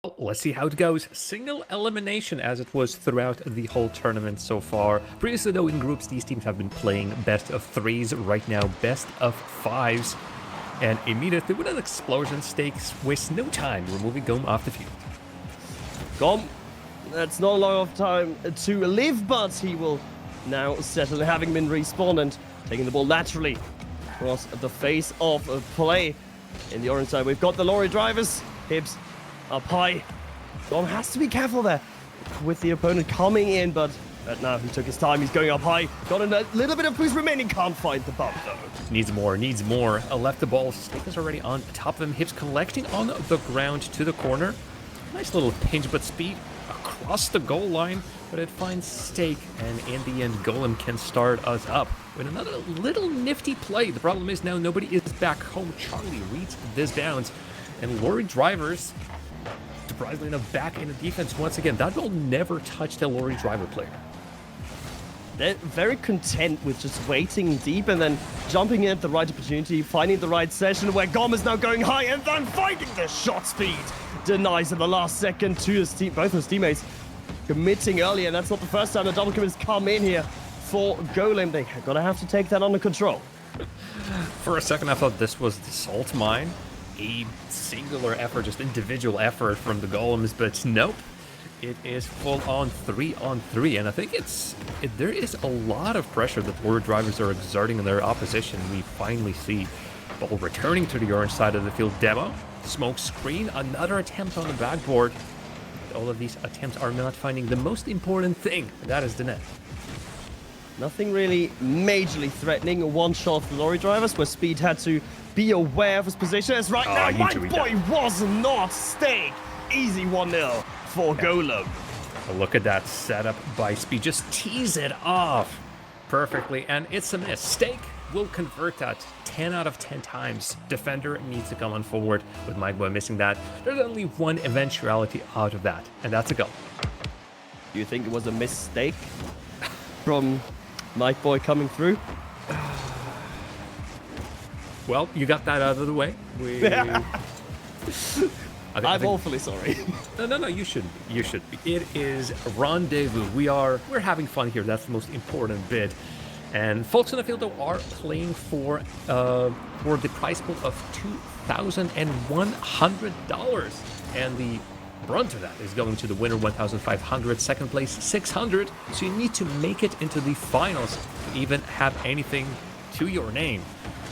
Well, let's see how it goes. Single elimination as it was throughout the whole tournament so far. Previously though, in groups, these teams have been playing best of threes. Right now, best of fives. And immediately with an explosion, Stakes wastes no time removing GOMB off the field. GOMB, that's not a lot of time to live, but he will now settle, having been respawned and taking the ball laterally across the face of play. In the orange side, we've got the lorry drivers. HIBBS up high. GOMB has to be careful there with the opponent coming in, but now he took his time. He's going up high. Got a little bit of boost remaining. Can't find the bump, though. Needs more, needs more. Left the ball. Stake is already on top of him. HIBBS collecting on the ground to the corner. Nice little pinch, but speed across the goal line. But it finds Stake, and in the end, Golem can start us up with another little nifty play. The problem is now nobody is back home. Charlie reads this bounce, and lorry drivers, surprisingly enough, back in the defense once again. That will never touch the lorry driver player. They're very content with just waiting deep and then jumping in at the right opportunity, finding the right session where GOMB is now going high and then finding the shot speed. Denies in the last second to his team, both his teammates committing early, and that's not the first time the double commit has come in here for Golem. They're gonna have to take that under control. For a second, I thought this was the salt mine. A singular effort, just individual effort from the Golems, but nope. It is full-on 3-on-3, and I think there is a lot of pressure that lorry drivers are exerting on their opposition. We finally see ball returning to the orange side of the field. Demo, smoke screen, another attempt on the backboard. But all of these attempts are not finding the most important thing, and that is the net. Nothing really majorly threatening. One shot for the lorry drivers, where Speed had to be aware of his position. As right now, MIKEBOY was not Stake. Easy 1-0 for Golem. Look at that setup by Speed. Just tease it off perfectly, and it's a miss. Stake will convert that 10 out of 10 times. Defender needs to come on forward with MIKEBOY missing that. There's only one eventuality out of that, and that's a goal. Do you think it was a mistake from MIKEBOY coming through? Well, you got that out of the way. I'm awfully sorry. No, you shouldn't be. You should be. It is Rendez-Vous. We're having fun here. That's the most important bit. And folks in the field, though, are playing for the prize pool of $2,100. And the brunt of that is going to the winner, 1,500. Second place, 600. So you need to make it into the finals to even have anything to your name.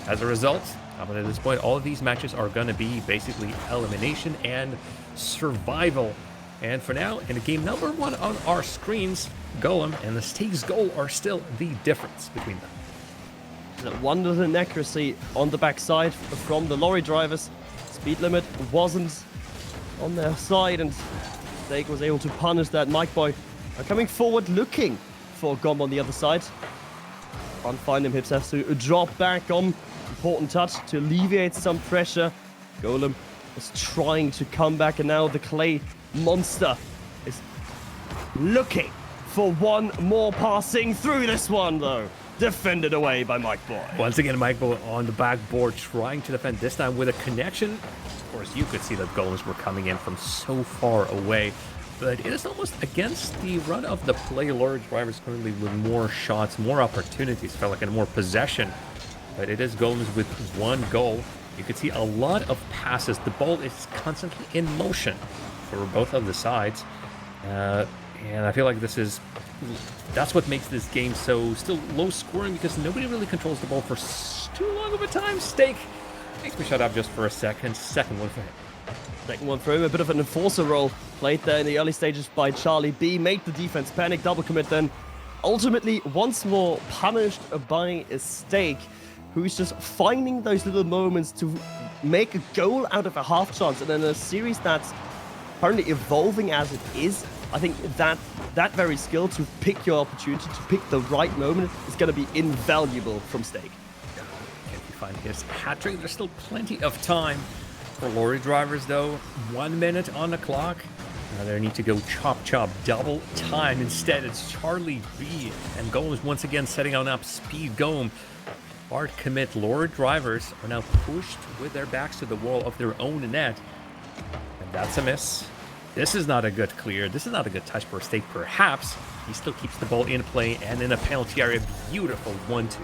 As a result, up at this point, all of these matches are going to be basically elimination and survival. And for now, in game number 1 on our screens, Golem and the Stakes goal are still the difference between them. That wonderful inaccuracy on the backside from the lorry drivers. Speed limit wasn't on their side, and Stake was able to punish that. MIKEBOY are coming forward looking for GOMB on the other side. Can't find him. HIBBS has to drop back on. Important touch to alleviate some pressure. Golem was trying to come back, and now the clay monster is looking for one more passing through. This one, though, defended away by MIKEBOY. Once again, MIKEBOY on the backboard trying to defend, this time with a connection. Of course, you could see that Golems were coming in from so far away. But it is almost against the run of the play. Lorry drivers currently with more shots, more opportunities, felt like, and more possession. But it is Golems with one goal. You can see a lot of passes. The ball is constantly in motion for both of the sides. And I feel like that's what makes this game so still low scoring, because nobody really controls the ball for too long of a time. Stake makes me shut up just for a second. Second one for him. Second one for him, a bit of an enforcer role played there in the early stages by CHARLIEB. Made the defense panic, double commit then. Ultimately, once more punished by a Stake, who's just finding those little moments to make a goal out of a half chance. And in a series that's currently evolving as it is, I think that very skill to pick your opportunity, to pick the right moment, is going to be invaluable from Stake. Can he find his hat trick? There's still plenty of time for lorry drivers, though. 1 minute on the clock. Now they need to go chop, double time. Instead, it's CHARLIEB, and Golems once again setting on up Speed. GOMB. Hard commit. Lorry drivers are now pushed with their backs to the wall of their own net. And that's a miss. This is not a good clear. This is not a good touch for Steak, perhaps. He still keeps the ball in play and in a penalty area. Beautiful 1-2.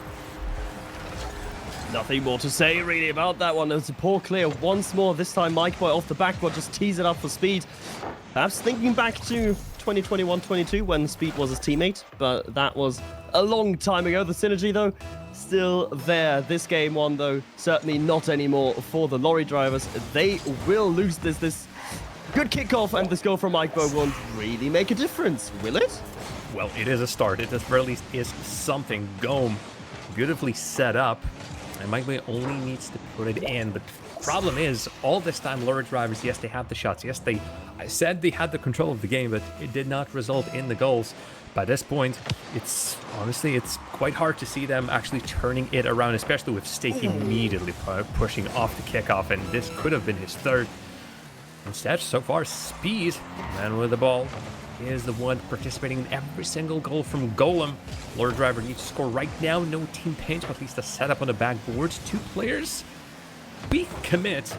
Nothing more to say really about that one. It's a poor clear once more. This time MIKEBOY off the backboard just tees it up for Speed. Perhaps thinking back to 2021-22 when Speed was his teammate, but that was a long time ago. The synergy though, still there. This game one though, certainly not anymore for the lorry drivers. They will lose this good kickoff, and this goal from MIKEBOY won't really make a difference, will it? Well, it is a start. It at the very least is something. GOMB beautifully set up. And MIKEBOY only needs to put it in, but the problem is, all this time, lorry drivers, yes, they have the shots. Yes, I said they had the control of the game, but it did not result in the goals. By this point, it's quite hard to see them actually turning it around, especially with Steak immediately pushing off the kickoff, and this could have been his third. Instead, so far, Speed, man with the ball, is the one participating in every single goal from GOMB. Lord Driver needs to score right now. No team paint, but at least a setup on the backboards. 2 players. We commit.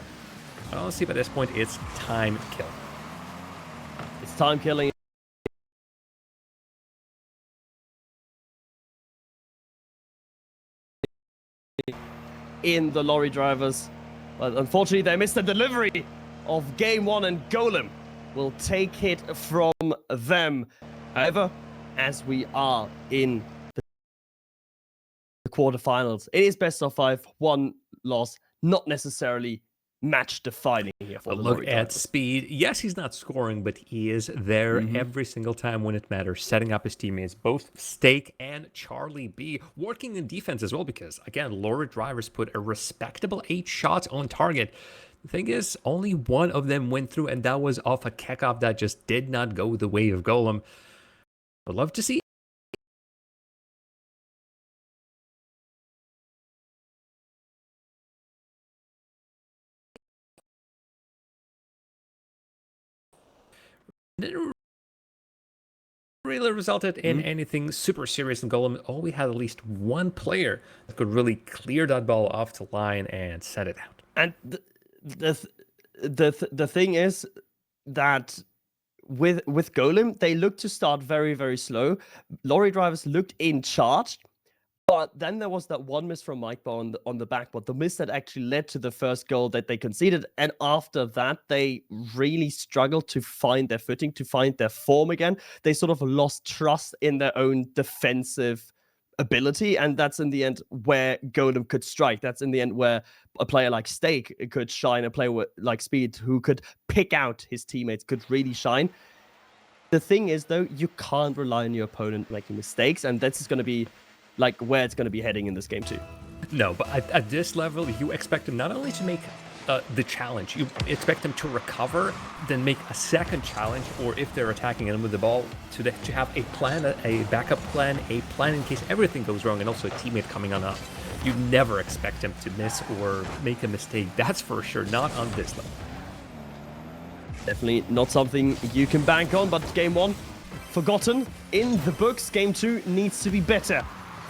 But honestly, by this point, it's time killing. It's time killing. In the lorry drivers. But unfortunately, they missed the delivery of game 1, and GOMB will take it from them. However, as we are in the quarterfinals, it is best of 5, 1 loss, not necessarily match defining here for the look at Speed. Yes, he's not scoring, but he is there every single time when it matters, setting up his teammates, both Steak and CHARLIEB, working in defense as well, because again, lorry drivers put a respectable 8 shots on target. The thing is, only one of them went through, and that was off a kickoff that just did not go the way of GOMB. Would love to see. Didn't really resulted in anything super serious in GOMB. Only had at least one player that could really clear that ball off the line and set it out. And the thing is that with GOMB, they looked to start very, very slow. Lorry drivers looked in charge, but then there was that one miss from MIKEBOY on the backboard, the miss that actually led to the first goal that they conceded. And after that, they really struggled to find their footing, to find their form again. They sort of lost trust in their own defensive ability, and that's in the end where GOMB could strike. That's in the end where a player like Steak could shine, a player like Speed who could pick out his teammates could really shine. The thing is though, you can't rely on your opponent making mistakes, and that's going to be like where it's going to be heading in this game too. No, but at this level, you expect him not only to make the challenge, you expect him to recover, then make a second challenge, or if they're attacking him with the ball, to have a plan, a backup plan, a plan in case everything goes wrong, and also a teammate coming on up. You never expect him to miss or make a mistake. That's for sure, not on this level. Definitely not something you can bank on, but game 1, forgotten in the books. Game 2 needs to be better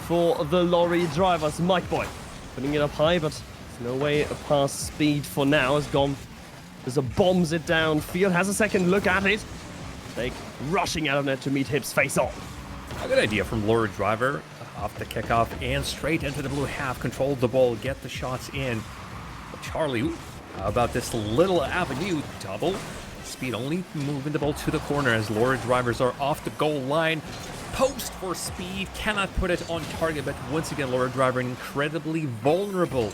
for the lorry drivers. MIKEBOY putting it up high, but no way past Speed for now, as GOMB just bombs it downfield, has a second look at it. Steak rushing out of net to meet HIBBS face on. A good idea from lorry driver, off the kickoff and straight into the blue half, control the ball, get the shots in. But Charlie, how about this little avenue double? Speed only moving the ball to the corner as lorry drivers are off the goal line. Post for Speed, cannot put it on target, but once again, lorry driver incredibly vulnerable,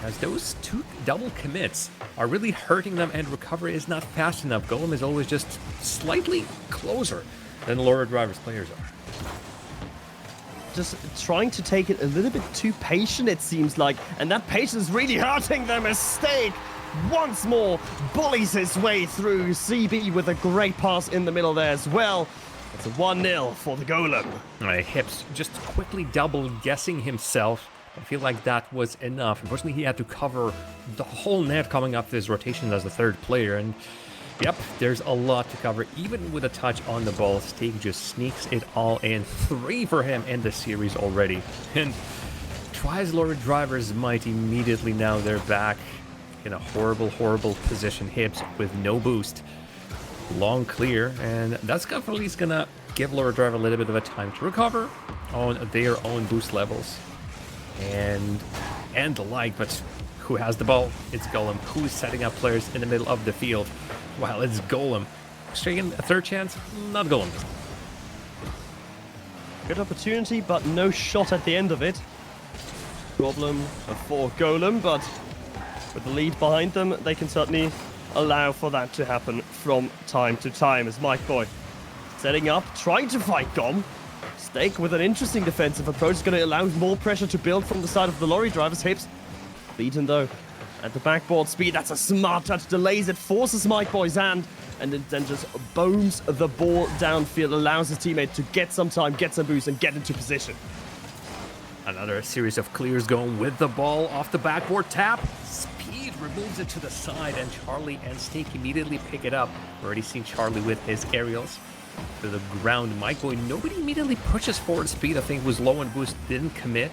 as those 2 double commits are really hurting them, and recovery is not fast enough. GOMB is always just slightly closer than lorry drivers players are. Just trying to take it a little bit too patient, it seems like, and that patience is really hurting them as Steak once more bullies his way through. CB with a great pass in the middle there as well. It's a 1-0 for the GOMB. HIBBS just quickly double guessing himself. I feel like that was enough. Unfortunately, he had to cover the whole net coming up this rotation as the third player. And yep, there's a lot to cover. Even with a touch on the ball, Steak just sneaks it all in. 3 for him in the series already. And tries lorry drivers might immediately now they're back in a horrible, horrible position. HIBBS with no boost. long clear, and that's definitely gonna give Lord Driver a little bit of a time to recover on their own boost levels and the like. But who has the ball? It's Golem. Who's setting up players in the middle of the field? Well, it's Golem. Straight in a third chance? Not Golem. Good opportunity, but no shot at the end of it. Problem for Golem, but with the lead behind them, they can certainly allow for that to happen from time to time as MIKEBOY setting up, trying to fight GOMB. Stake with an interesting defensive approach is going to allow more pressure to build from the side of the lorry drivers. HIBBS beaten though at the backboard speed. That's a smart touch, delays it, forces MIKEBOY's hand, and then just bones the ball downfield, allows his teammate to get some time, get some boost, and get into position. Another series of clears going with the ball off the backboard tap. Speed removes it to the side, and Charlie and Stake immediately pick it up. Already seen Charlie with his aerials to the ground. MIKEBOY, nobody immediately pushes forward. Speed, I think, was low on boost, didn't commit.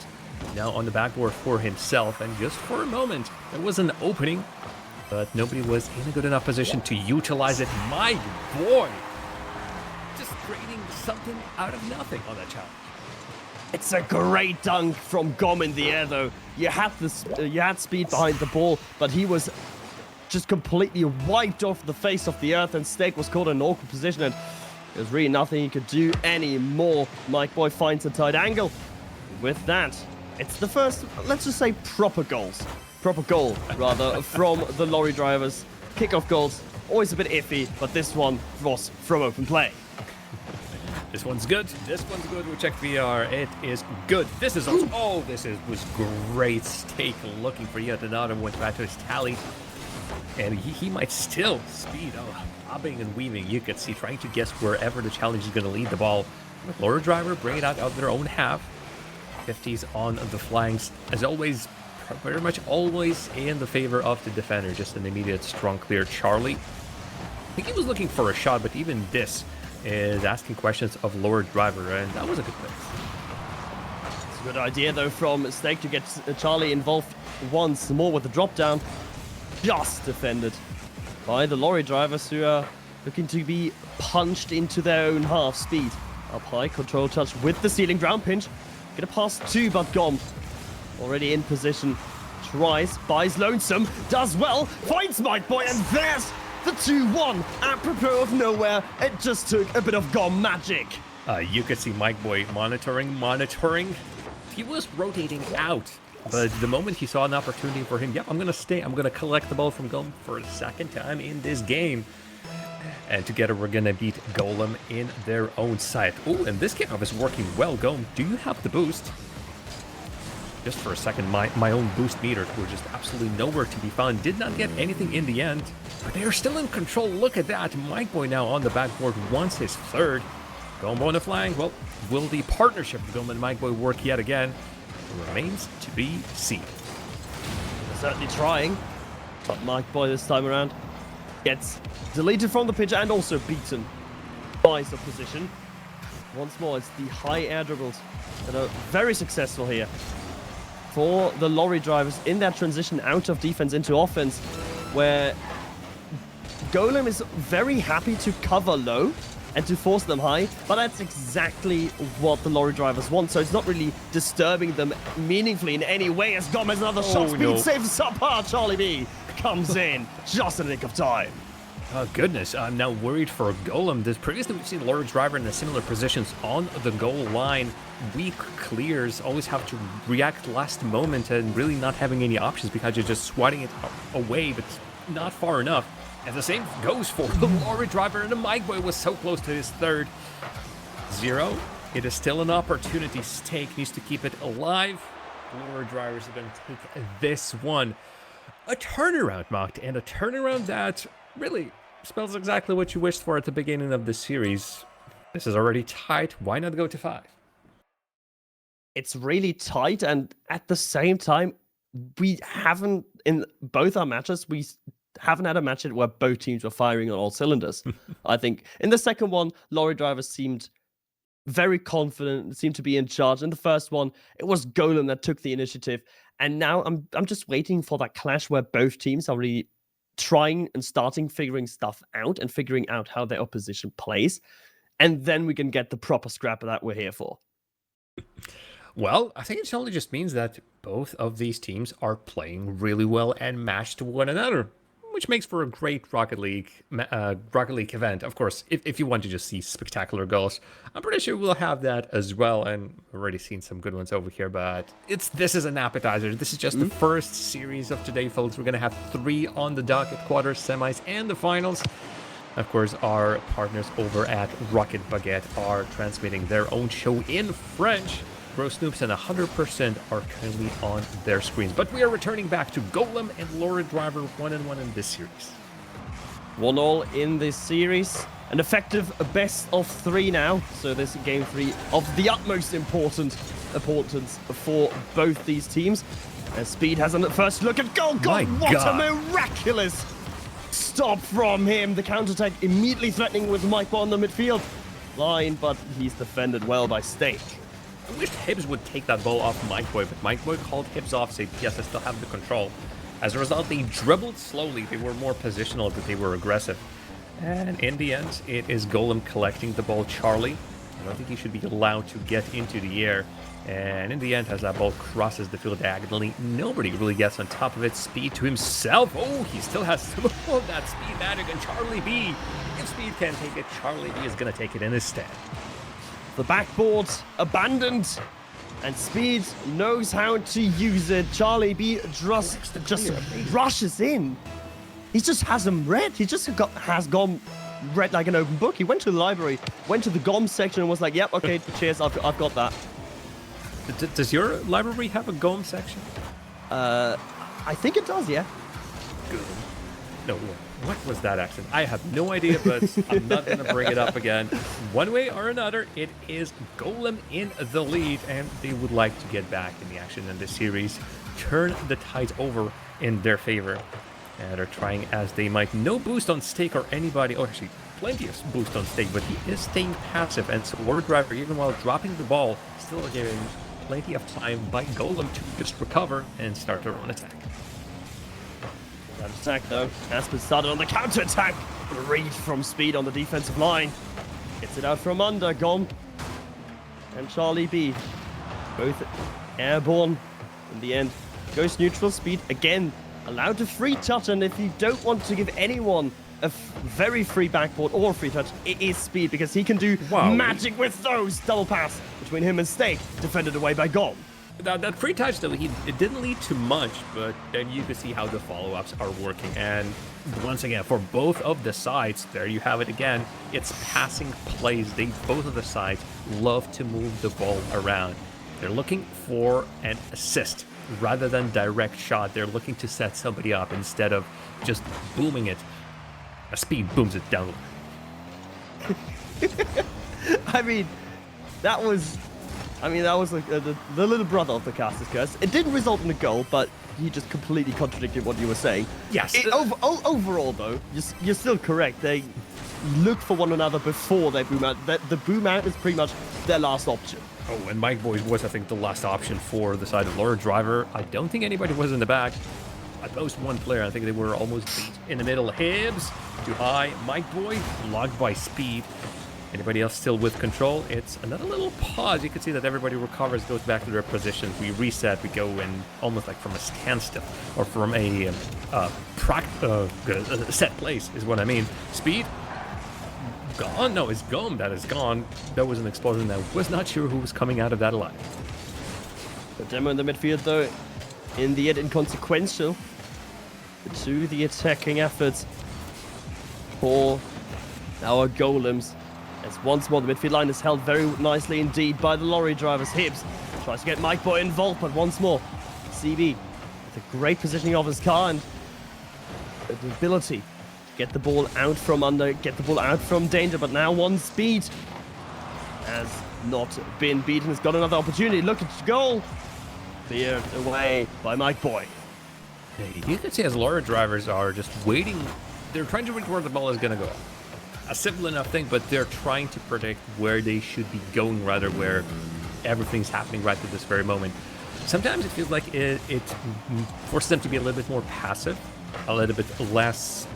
Now on the backboard for himself, and just for a moment, there was an opening, but nobody was in a good enough position to utilize it. MIKEBOY just creating something out of nothing on that challenge. It's a great dunk from GOMB in the air, though. You had speed behind the ball, but he was just completely wiped off the face of the earth, and Stake was caught in an awkward position, and there's really nothing he could do anymore. MIKEBOY finds a tight angle. With that, it's the first, let's just say, proper goal, rather, from the lorry drivers. Kickoff goals, always a bit iffy, but this one was from open play. This one's good. This one's good. We check VR. It is good. This is also, oh, was great. Stake looking for yet another. Went back to his tally, and he might still speed. Oh, bobbing and weaving. You could see trying to guess wherever the challenge is going to lead the ball. Lord Driver bring it out of their own half. 50s on the flanks, as always. Very much always in the favor of the defender. Just an immediate strong clear. Charlie, I think he was looking for a shot, but even this is asking questions of Lord Driver, and that was a good play. It's a good idea, though, from Stake to get Charlie involved once more with the drop down. Just defended by the lorry drivers, who are looking to be punched into their own half speed. Up high, control touch with the ceiling, ground pinch. Get a pass two, but GOMB already in position. Tries, buys Lonesome, does well, finds MIKEBOY, and there's the 2-1, apropos of nowhere. It just took a bit of GOMB magic. You could see MIKEBOY monitoring. He was rotating out, but the moment he saw an opportunity for him, yep, I'm going to stay. I'm going to collect the ball from GOMB for the second time in this game. And together we're going to beat Golem in their own side. Oh, and this kickoff is working well. GOMB, do you have the boost? Just for a second, my own boost meters were just absolutely nowhere to be found. Did not get anything in the end, but they are still in control. Look at that. MIKEBOY now on the backboard wants his third. GOMB on the flank. Well, will the partnership of GOMB and MIKEBOY work yet again? It remains to be seen. They're certainly trying, but MIKEBOY this time around gets deleted from the pitch and also beaten by the position. Once more, it's the high air dribbles that are very successful here for the lorry drivers in that transition out of defense into offense, where Golem is very happy to cover low and to force them high, but that's exactly what the lorry drivers want, so it's not really disturbing them meaningfully in any way, as GOMB has another shot. Speed saves subpar. CHARLIEB comes in just in the nick of time. Oh goodness, I'm now worried for Golem. Previously we've seen Lord Driver in the similar positions on the goal line. Weak clears, always have to react last moment and really not having any options because you're just swatting it away, but not far enough. And the same goes for the Lord Driver, and the MIKEBOY was so close to his third. 0. It is still an opportunity. Stake needs to keep it alive. Lord Drivers are going to take this one. A turnaround, Mocked, and a turnaround that really spells exactly what you wished for at the beginning of the series. This is already tight. Why not go to 5? It's really tight, and at the same time, we haven't, in both our matches, we haven't had a match where both teams were firing on all cylinders. I think in the second one, lorry drivers seemed very confident, seemed to be in charge. In the first one, it was Golem that took the initiative. And now I'm just waiting for that clash where both teams are really trying and starting figuring stuff out and figuring out how their opposition plays. And then we can get the proper scrap that we're here for. Well, I think it only just means that both of these teams are playing really well and matched one another, which makes for a great Rocket League event. Of course, if you want to just see spectacular goals, I'm pretty sure we'll have that as well, and I've already seen some good ones over here, but this is an appetizer. This is just the first series of today, folks. We're going to have 3 on the docket: quarters, semis, and the finals. Of course, our partners over at Rocket Baguette are transmitting their own show in French. Bro Snoops and 100% are currently on their screens. But we are returning back to Golem and Lorry Driver 1-1 in this series. 1-1 in this series. An effective best of 3 now. So this is game 3 of the utmost importance for both these teams. As Speed has a first look at goal. God, what a miraculous stop from him. The counterattack immediately threatening with MIKEBOY on the midfield line, but he's defended well by Steak. I wish HIBBS would take that ball off MIKEBOY, but MIKEBOY called HIBBS off, saying, yes, I still have the control. As a result, they dribbled slowly. They were more positional, but they were aggressive. And in the end, it is Golem collecting the ball. Charlie, I don't think he should be allowed to get into the air. And in the end, as that ball crosses the field diagonally, nobody really gets on top of it. Speed to himself. Oh, he still has some of that speed magic. And CHARLIEB, if Speed can't take it, CHARLIEB is going to take it in his stead. The backboard abandoned, and Speed knows how to use it. CHARLIEB just rushes in. He just has him read. He just has gone read like an open book. He went to the library, went to the GOMB section, and was like, "Yep, okay, cheers, I've got that." Does your library have a GOMB section? I think it does, yeah. Good. No, what was that accent? I have no idea, but I'm not going to bring it up again. One way or another, it is Golem in the lead, and they would like to get back in the action in this series, turn the tides over in their favor. And they're trying as they might. No boost on Stake or anybody. Oh, actually, plenty of boost on Stake, but he is staying passive. And so Lord Driver, even while dropping the ball, still giving plenty of time by Golem to just recover and start their own attack. That attack, though, has been started on the counter-attack. Read from Speed on the defensive line. Gets it out from under, GOMB and CHARLIEB. Both airborne in the end. Goes neutral. Speed, again, allowed to free touch, and if you don't want to give anyone a very free backboard or free touch, it is Speed, because he can do magic with those. Double pass between him and Steak, defended away by GOMB. That free touch, though, it didn't lead to much, but then you can see how the follow-ups are working. And once again, for both of the sides, there you have it again. It's passing plays. Both of the sides love to move the ball around. They're looking for an assist rather than direct shot. They're looking to set somebody up instead of just booming it. A Speed booms it down. I mean, that was like the little brother of the caster's curse. It didn't result in a goal, but you just completely contradicted what you were saying. Yes. Overall, though, you're still correct. They look for one another before they boom out. The boom out is pretty much their last option. Oh, and MIKEBOY was, I think, the last option for the side of Lord Driver. I don't think anybody was in the back. At most one player. I think they were almost beat in the middle. HIBBS, too high. MIKEBOY, logged by Speed. Anybody else still with control? It's another little pause. You can see that everybody recovers, goes back to their positions. We reset. We go in almost like from a standstill or from a set place is what I mean. Speed gone? No, it's GOMB that is gone. That was an explosion. I was not sure who was coming out of that alive. The demo in the midfield, though, in the end, inconsequential to the attacking efforts for our Golems. As once more, the midfield line is held very nicely indeed by the lorry drivers. HIBBS tries to get MIKEBOY involved, but once more, CB with a great positioning of his car and the ability to get the ball out from under, get the ball out from danger, but now one Speed has not been beaten. Has got another opportunity. Look at the goal. Cleared away by MIKEBOY. You can see as lorry drivers are just waiting. They're trying to read where the ball is going to go. A simple enough thing, but they're trying to predict where they should be going, rather where everything's happening right at this very moment. Sometimes it feels like it forces them to be a little bit more passive a little bit less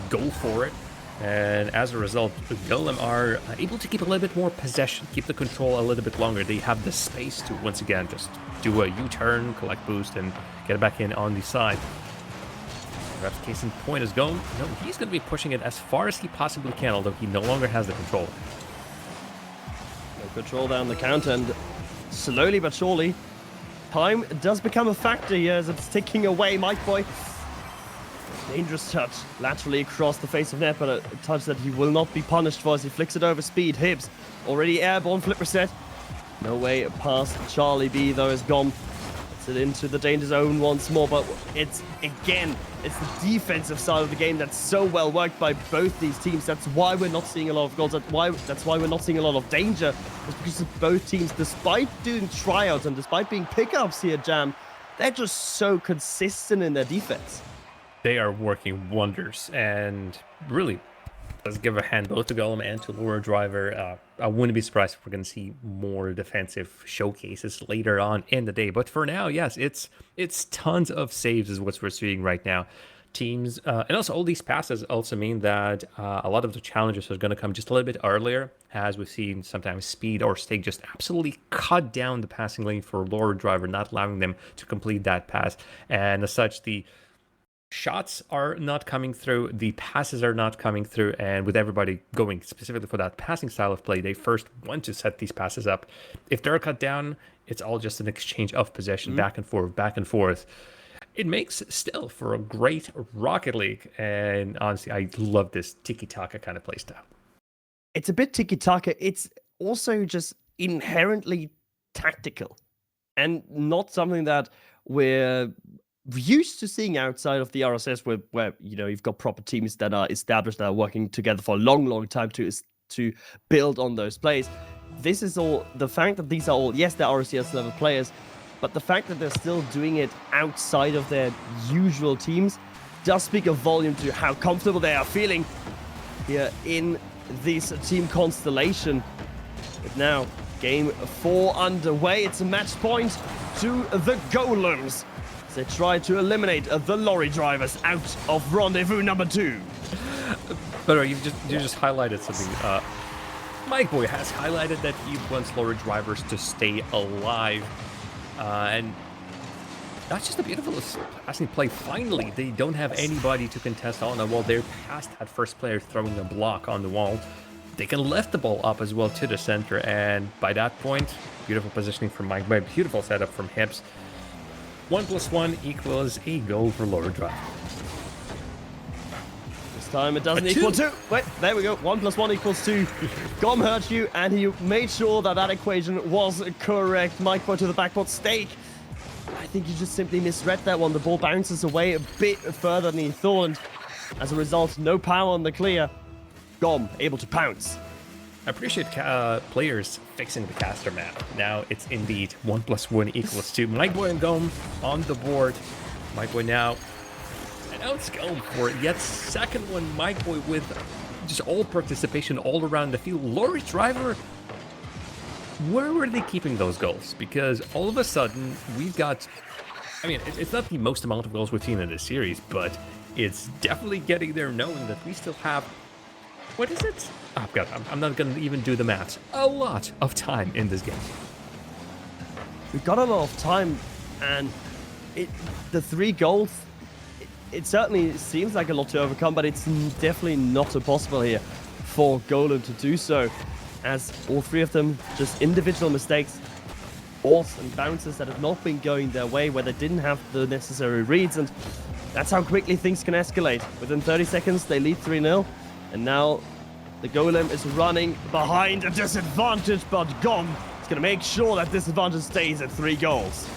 go for it. And as a result, the Golem are able to keep a little bit more possession, keep the control a little bit longer. They have the space to, once again, just do a U-turn, collect boost, and get it back in on the side. Perhaps case in point is GOMB. No, he's going to be pushing it as far as he possibly can, although he no longer has the control. No control down the count, and slowly but surely, time does become a factor here as it's ticking away. MIKEBOY, dangerous touch laterally across the face of net, but a touch that he will not be punished for as he flicks it over speed. HIBBS already airborne, flip reset. No way past CHARLIEB though as GOMB puts it into the danger zone once more, but it's the defensive side of the game that's so well worked by both these teams. That's why we're not seeing a lot of goals. That's why we're not seeing a lot of danger. It's because of both teams, despite doing tryouts and despite being pickups here, Jam, they're just so consistent in their defense. They are working wonders, and really, let's give a hand both to Golem and to Lure Driver. I wouldn't be surprised if we're going to see more defensive showcases later on in the day. But for now, yes, it's tons of saves is what we're seeing right now. Teams, and also all these passes also mean that a lot of the challenges are going to come just a little bit earlier, as we've seen sometimes Speed or Stake just absolutely cut down the passing lane for Lure Driver, not allowing them to complete that pass. And as such, the shots are not coming through, the passes are not coming through, and with everybody going specifically for that passing style of play, they first want to set these passes up. If they're cut down, it's all just an exchange of possession, back and forth, back and forth. It makes still for a great Rocket League, and honestly, I love this tiki-taka kind of play style. It's a bit tiki-taka. It's also just inherently tactical, and not something that we're used to seeing outside of the RSS, where you know, you've got proper teams that are established, that are working together for a long time to build on those plays. This is all the fact that these are all, yes, they're RSS level players, but the fact that they're still doing it outside of their usual teams does speak a volume to how comfortable they are feeling here in this team constellation. But now, game 4 underway. It's a match point to the Golems. They try to eliminate the lorry drivers out of Rendezvous number 2. But you just highlighted something. MIKEBOY has highlighted that he wants lorry drivers to stay alive, and that's just a beautiful passing play. Finally, they don't have anybody to contest on the wall. They're past that first player throwing a block on the wall. They can lift the ball up as well to the center, and by that point, beautiful positioning from MIKEBOY, beautiful setup from HIBBS. 1+1 equals a goal for Lure Driver. This time it doesn't equal 2. Wait, there we go. 1+1 equals 2. GOMB hurt you, and he made sure that that equation was correct. MIKEBOY to the backboard. Stake, I think you just simply misread that one. The ball bounces away a bit further than he thought, and as a result, no power on the clear. GOMB able to pounce. I appreciate players fixing the caster map. Now it's indeed 1+1 equals 2. MIKEBOY and GOMB on the board. MIKEBOY now announce GOMB for yet second one. MIKEBOY with just all participation all around the field. Lure Driver, where were they keeping those goals? Because all of a sudden we've got, I mean, it's not the most amount of goals we've seen in this series, but it's definitely getting there, knowing that we still have, what is it? Oh god, I'm not going to even do the maths. A lot of time in this game. We've got a lot of time, and the 3 goals, it certainly seems like a lot to overcome, but it's definitely not impossible here for Golem to do so, as all 3 of them just individual mistakes, balls and bounces that have not been going their way, where they didn't have the necessary reads, and that's how quickly things can escalate. Within 30 seconds, they lead 3-0, and now the Golem is running behind a disadvantage, but GOMB is going to make sure that disadvantage stays at 3 goals.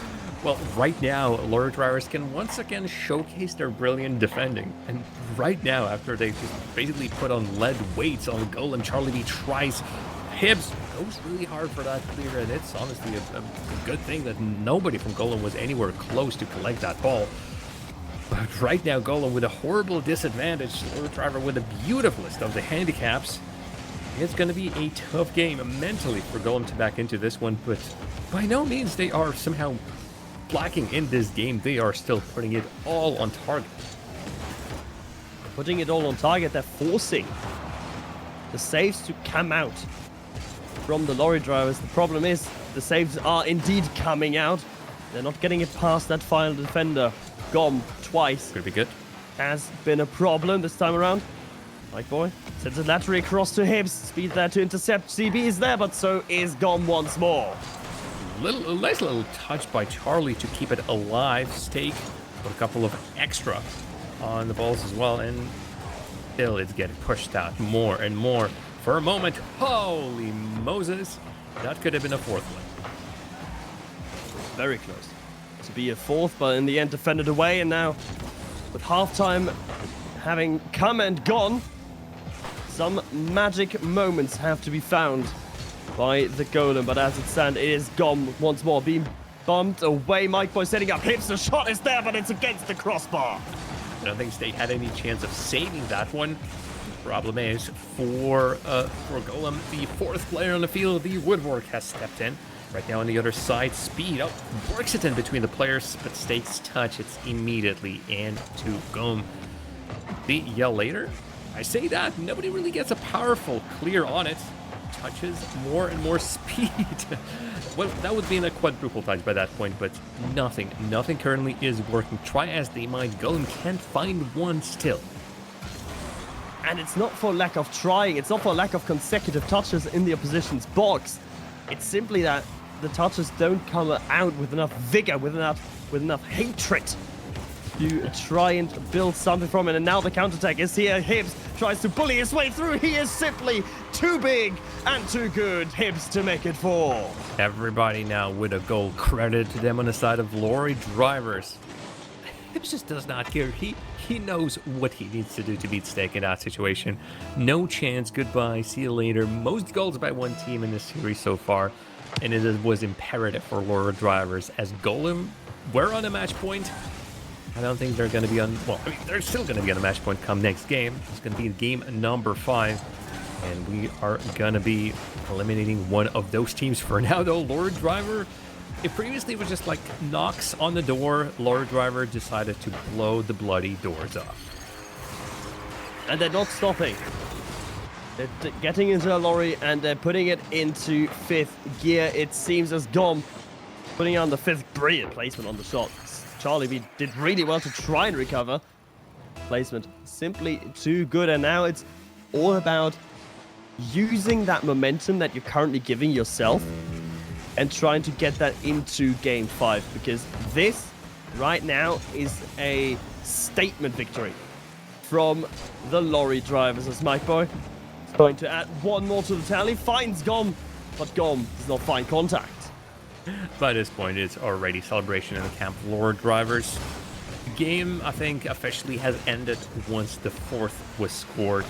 Well, right now, Lure Drivers can once again showcase their brilliant defending. And right now, after they just basically put on lead weights on Golem, CHARLIEB tries. HIBBS goes really hard for that clear, and it's honestly a good thing that nobody from Golem was anywhere close to collect that ball. But right now, Golem with a horrible disadvantage, Lure Driver with the beautifulest of the handicaps. It's going to be a tough game mentally for Golem to back into this one, but by no means they are somehow lacking in this game. They are still putting it all on target. putting it all on target. They're forcing the saves to come out from the lorry drivers. The problem is the saves are indeed coming out. They're not getting it past that final defender. GOMB twice. Could be good. Has been a problem this time around. MIKEBOY sends it laterally across to HIBBS. Speed there to intercept. CB is there, but so is GOMB once more. Nice little touch by Charlie to keep it alive. Stake with a couple of extra on the balls as well, and still it's getting pushed out more and more. For a moment, holy Moses, that could have been a fourth one. Very close to be a fourth, but in the end defended away, and now with halftime having come and gone, some magic moments have to be found by the Golem, but as it stands, it is GOMB once more being bumped away. MIKEBOY setting up HIBBS. The shot is there, but it's against the crossbar. I don't think they had any chance of saving that one. Problem is, for Golem, the fourth player on the field, the Woodwork, has stepped in. Right now on the other side, Speed works it in between the players, but Stake's touch, it's immediately into GOMB. The yell later, I say that, nobody really gets a powerful clear on it. Touches more and more speed. Well, that would be in a quadruple touch by that point, but nothing currently is working. Try as they might, Golem can't find one still. And it's not for lack of trying, it's not for lack of consecutive touches in the opposition's box. It's simply that the touches don't come out with enough vigor, with enough hatred to try and build something from it. And now the counterattack is here. HIBBS tries to bully his way through. He is simply too big and too good, HIBBS, to make it 4. Everybody now with a goal. Credit to them on the side of lorry drivers. HIBBS just does not care. He knows what he needs to do to beat Stake in that situation. No chance. Goodbye. See you later. Most goals by one team in this series so far, and it was imperative for lorry drivers as Golem were on a match point. I don't think they're going to be on... Well, I mean, they're still going to be on a match point come next game. It's going to be game number 5. And we are going to be eliminating one of those teams for now, though. Lord Driver, it previously was just like knocks on the door. Lord Driver decided to blow the bloody doors off. And they're not stopping. They're getting into a lorry and they're putting it into 5th gear. It seems as GOMB putting on the 5th. Brilliant placement on the shot. CHARLIEB did really well to try and recover. Placement simply too good, and now it's all about using that momentum that you're currently giving yourself and trying to get that into game 5, because this right now is a statement victory from the lorry drivers, as MIKEBOY is going to add one more to the tally. Finds GOMB, but GOMB does not find contact. By this point, it's already celebration in the camp of Lord Drivers. The game, I think, officially has ended once the 4th was scored.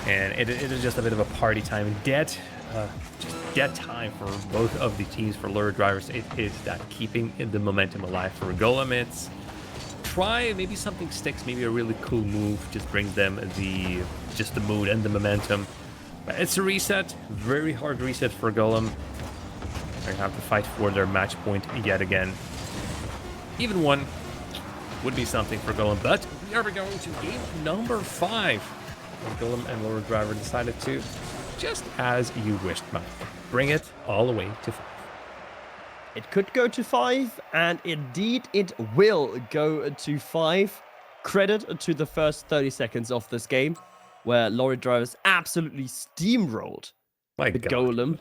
And it is just a bit of a party time. Just dead time for both of the teams. For Lord Drivers, it is that keeping the momentum alive. For Golem, it's try, maybe something sticks, maybe a really cool move just brings them the mood and the momentum. But it's a reset, very hard reset for Golem. They're going to have to fight for their match point yet again. Even one would be something for Golem, but we are going to game number 5. And Golem and Lord Driver decided to, just as you wished, Mike, bring it all the way to 5. It could go to 5, and indeed it will go to 5. Credit to the first 30 seconds of this game, where lorry drivers absolutely steamrolled the Golem.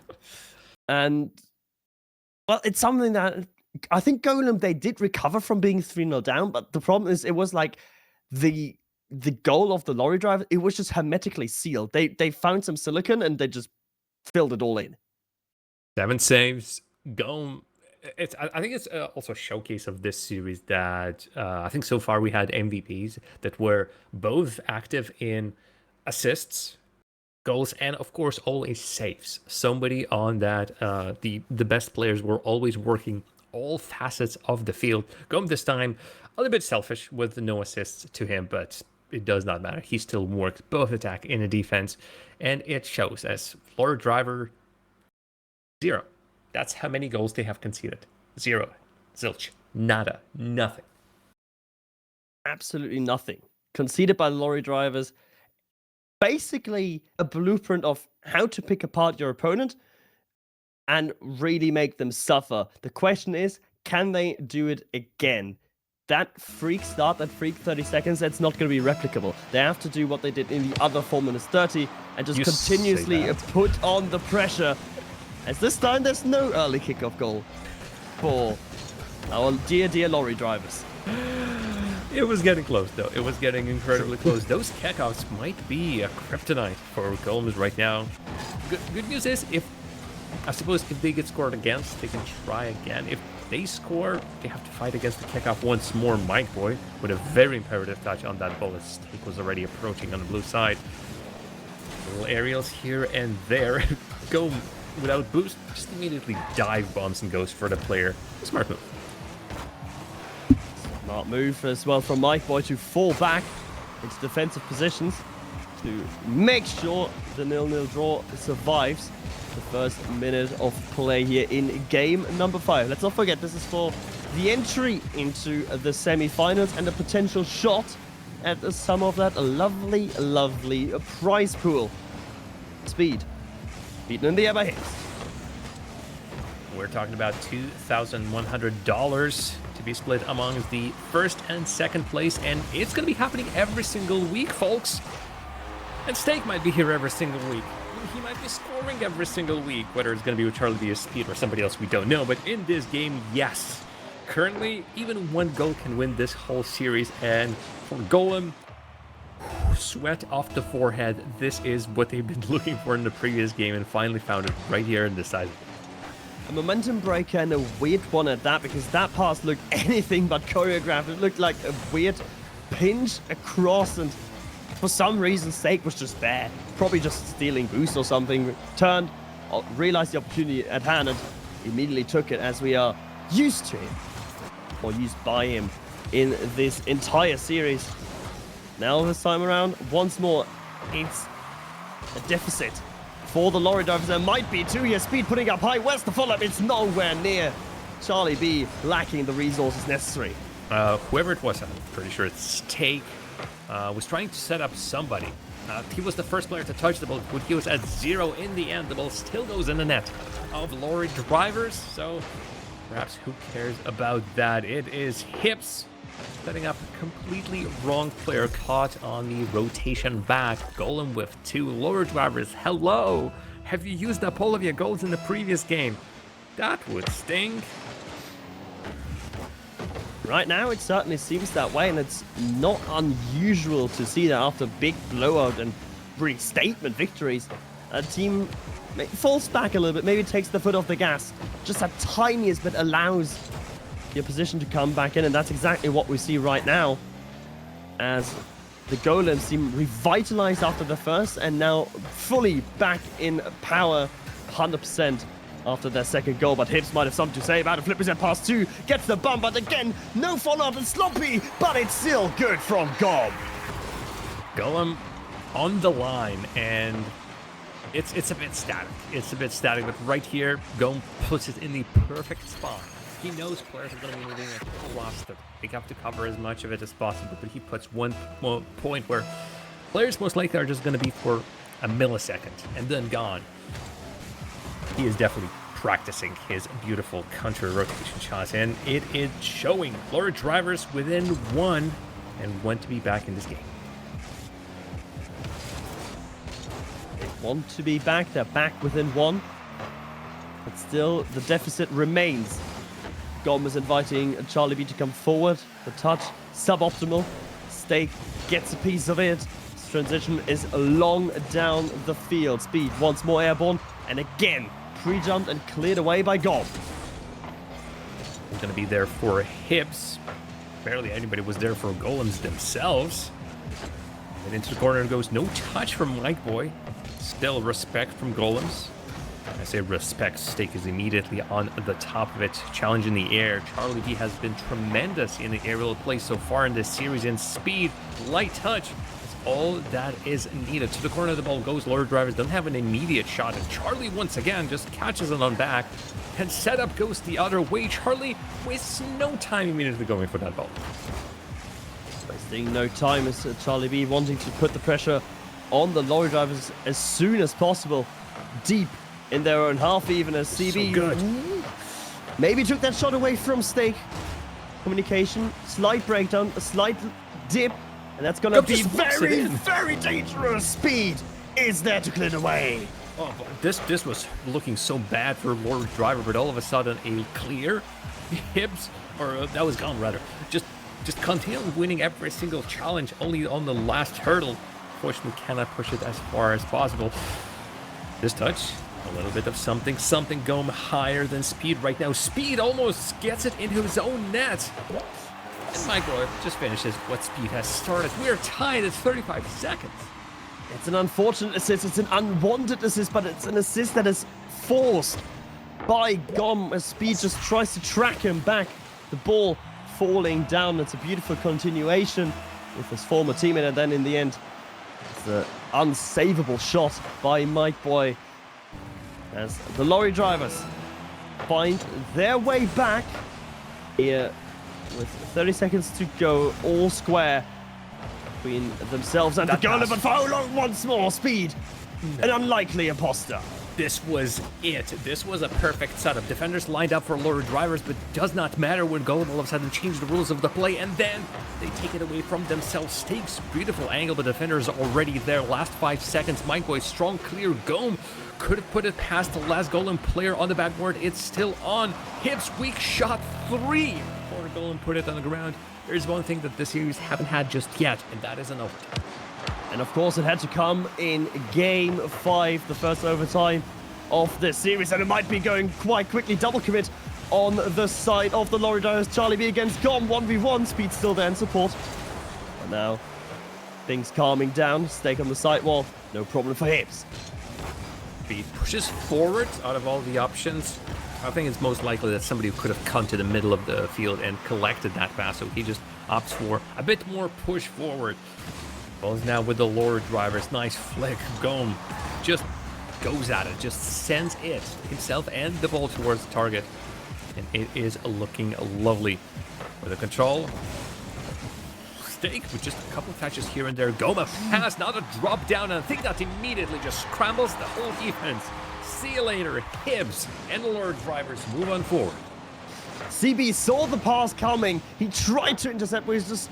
And well, it's something that I think Golem, they did recover from being 3-0 down, but the problem is it was like the goal of the lorry driver, it was just hermetically sealed. They found some silicon and they just filled it all in. 7 saves. Golem. I think it's also a showcase of this series that I think so far we had MVPs that were both active in assists, goals, and of course always saves. Somebody on that, the best players were always working all facets of the field. GOMB this time a little bit selfish with no assists to him, but it does not matter. He still works both attack and the defense, and it shows as Lord Driver 0. That's how many goals they have conceded. 0. Zilch. Nada. Nothing. Absolutely nothing. conceded by the lorry drivers. Basically, a blueprint of how to pick apart your opponent and really make them suffer. The question is, can they do it again? That freak start, that freak 30 seconds, that's not going to be replicable. They have to do what they did in the other 4 minutes 30 and just continuously put on the pressure. As this time, there's no early kickoff goal for our dear lorry drivers. It was getting close, though. It was getting incredibly close. Those kickoffs might be a kryptonite for GOMB right now. Good news is, I suppose if they get scored against, they can try again. If they score, they have to fight against the kickoff once more. MIKEBOY with a very imperative touch on that ball. His take was already approaching on the blue side. Little aerials here and there. GOMB without boost, just immediately dive bombs and goes for the player. Smart move. Smart move as well from MIKEBOY to fall back into defensive positions to make sure the 0-0 draw survives the first minute of play here in game number 5. Let's not forget, this is for the entry into the semi-finals and a potential shot at some of that lovely prize pool. Speed. Beaten in the air by HIBBS. We're talking about $2,100 to be split among the first and second place, and it's going to be happening every single week, folks. And Steak might be here every single week. He might be scoring every single week, whether it's going to be with CHARLIEB or Speed or somebody else, we don't know. But in this game, yes. Currently, even one goal can win this whole series, and for GOMB, sweat off the forehead. This is what they've been looking for in the previous game and finally found it right here in this side. A momentum breaker and a weird one at that, because that pass looked anything but choreographed. It looked like a weird pinch across, and for some reason Steak was just there. Probably just stealing boost or something. Turned, realized the opportunity at hand, and immediately took it, as we are used to him, or used by him in this entire series. Now this time around, once more, it's a deficit for the lorry drivers. There might be 2 here. Speed putting up high. Where's the follow-up? It's nowhere near. CHARLIEB lacking the resources necessary. Whoever it was, I'm pretty sure it's Steak, was trying to set up somebody. He was the first player to touch the ball, but he was at 0 in the end. The ball still goes in the net of lorry drivers, so perhaps who cares about that? It is HIBBS setting up a completely wrong player, caught on the rotation back. GOMB with 2 lorry drivers. Hello! Have you used up all of your goals in the previous game? That would sting. Right now, it certainly seems that way, and it's not unusual to see that after big blowout and really statement victories, a team falls back a little bit, maybe takes the foot off the gas, just a tiniest bit allows the opposition to come back in, and that's exactly what we see right now, as the golems seem revitalized after the first and now fully back in power 100% after their second goal. But HIBBS might have something to say about it. Flip reset pass 2, gets the bump, but again, no follow-up and sloppy, but it's still good from GOMB. GOMB on the line, and it's a bit static. It's a bit static, but right here, GOMB puts it in the perfect spot. He knows players are going to be moving at full velocity. They have to cover as much of it as possible, but he puts one point where players most likely are just going to be for a millisecond and then gone. He is definitely practicing his beautiful counter rotation shots, and it is showing. Lorry drivers within 1 and want to be back in this game. They want to be back. They're back within 1, but still the deficit remains. GOMB is inviting CHARLIEB to come forward. The touch, suboptimal. Steak gets a piece of it. This transition is long down the field. Speed once more airborne, and again pre-jumped and cleared away by GOMB. We're going to be there for HIBBS. Barely anybody was there for GOLEMs themselves. And into the corner goes. No touch from MIKEBOY. Still respect from GOLEMs. I say respect. Steak is immediately on the top of it. Challenge in the air. CHARLIEB has been tremendous in the aerial play so far in this series. And speed, light touch, is all that is needed. To the corner of the ball goes. Lorry drivers don't have an immediate shot. And CHARLIEB once again just catches it on back. And setup goes the other way. CHARLIEB wastes no time immediately going for that ball. Wastes Wasting no time as CHARLIEB wanting to put the pressure on the lorry drivers as soon as possible. Deep in their own half, even as CB So good. maybe took that shot away from Stake. Communication, slight breakdown, a slight dip, and that's gonna be very, very dangerous. Speed is there to clear the way. Oh, this was looking so bad for Lord Driver, but all of a sudden a clear HIBBS, or that was gone rather, just continued winning every single challenge, only on the last hurdle. Fortunately, cannot push it as far as possible. This touch, a little bit of something GOMB higher than Speed right now. Speed almost gets it into his own net. And MIKEBOY just finishes what Speed has started. We're tied at 35 seconds. It's an unfortunate assist, it's an unwanted assist, but it's an assist that is forced by GOMB as Speed just tries to track him back. The ball falling down. It's a beautiful continuation with his former teammate, and then in the end, it's an unsavable shot by MIKEBOY as the lorry drivers find their way back here with 30 seconds to go, all square between themselves and the goal. But for how long? Once more, Speed, an unlikely imposter. This was it. This was a perfect setup. Defenders lined up for lorry drivers, but does not matter when GOMB all of a sudden changed the rules of the play, and then they take it away from themselves. Stakes, beautiful angle, but defenders already there. Last 5 seconds, MIKEBOY, strong clear. GOMB could have put it past the last golem player on the backboard. It's still on. HIBBS, weak shot 3. Or golem put it on the ground. There's one thing that the series haven't had just yet, and that is an overtime. And of course, it had to come in Game 5, the first overtime of the series, and it might be going quite quickly. Double commit on the side of the lorry drivers. CHARLIEB against GOMB, 1v1. Speed still there in support. And now, things calming down. Stake on the sidewall. No problem for HIBBS. Speed pushes forward out of all the options. I think it's most likely that somebody could have come to the middle of the field and collected that pass, so he just opts for a bit more push forward. Goes now with the lorry drivers. Nice flick. GOMB just goes at it, just sends it himself and the ball towards the target, and it is looking lovely with the control. Stake with just a couple of touches here and there. GOMB pass, now the drop down, and I think that immediately just scrambles the whole defense. See you later, HIBBS and the lorry drivers move on forward. CB saw the pass coming. He tried to intercept, but he's just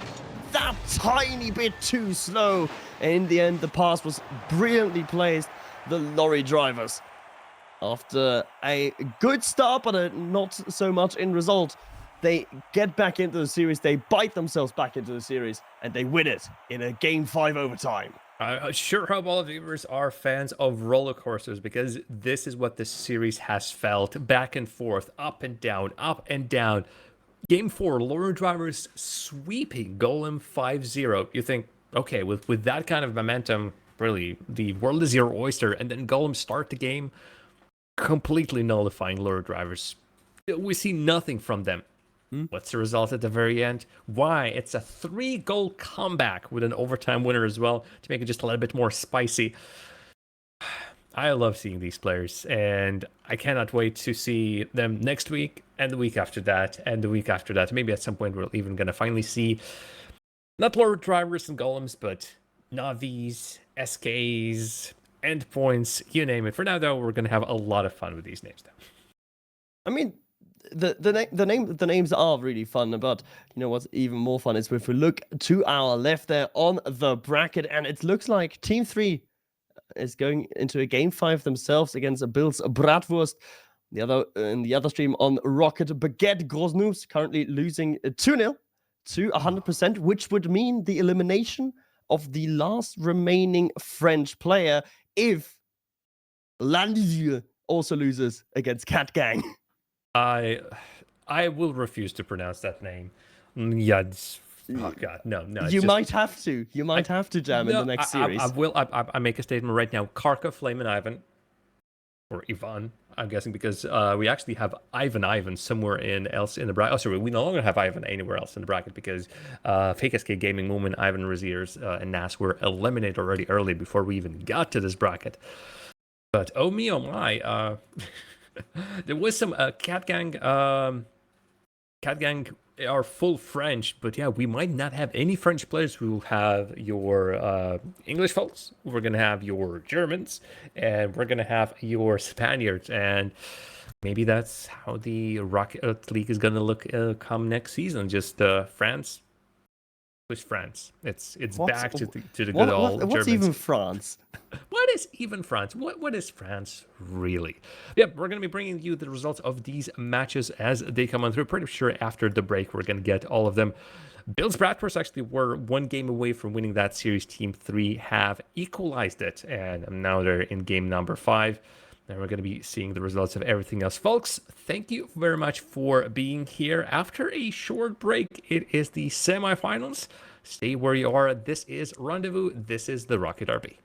that tiny bit too slow. And in the end, the pass was brilliantly placed. The lorry drivers, after a good start, but not so much in result, they get back into the series. They bite themselves back into the series, and they win it in a Game 5 overtime. I sure hope all of you viewers are fans of roller coasters, because this is what this series has felt. Back and forth, up and down, up and down. Game 4, lorry drivers sweeping golem 5-0. You think, okay, with that kind of momentum, really, the world is your oyster, and then golem start the game completely nullifying lorry drivers. We see nothing from them. What's the result at the very end? Why? It's a 3-goal comeback with an overtime winner as well to make it just a little bit more spicy. I love seeing these players, and I cannot wait to see them next week and the week after that and the week after that. Maybe at some point we're even going to finally see not lorry drivers and golems, but Navis, SKs, endpoints, you name it. For now, though, we're going to have a lot of fun with these names, though. I mean, the names are really fun, but you know what's even more fun is if we look to our left there on the bracket, and it looks like Team 3 is going into a Game 5 themselves against Bill's Bratwurst. In the other stream on Rocket Baguette Grosnoobs, currently losing 2-0 to 100%, which would mean the elimination of the last remaining French player if Landisieux also loses against Cat Gang. I will refuse to pronounce that name. Yeah, oh god, no. You might have to. You might have to, Jam, in the next series. I will. I make a statement right now. Karka, Flame, and Ivan, or Ivan, I'm guessing, because we actually have Ivan somewhere else in the bracket. Oh, sorry, we no longer have Ivan anywhere else in the bracket because Fake SK Gaming, Moomin, Ivan Raziers, and Nas were eliminated already early before we even got to this bracket. But oh me, oh my, there was some Cat Gang Cat Gang are full French, but yeah, we might not have any French players. We will have your English folks, we're going to have your Germans, and we're going to have your Spaniards. And maybe that's how the Rocket League is going to look come next season. Just France. With France, it's back to the good old Germans. What's even France? What is even France? What is France really? Yep, we're going to be bringing you the results of these matches as they come on through. Pretty sure after the break we're going to get all of them. Bills Bratwurst actually were one game away from winning that series. Team 3 have equalized it, and now they're in game number 5. And we're going to be seeing the results of everything else. Folks, thank you very much for being here. After a short break, it is the semifinals. Stay where you are. This is Rendezvous. This is the Rocket RB.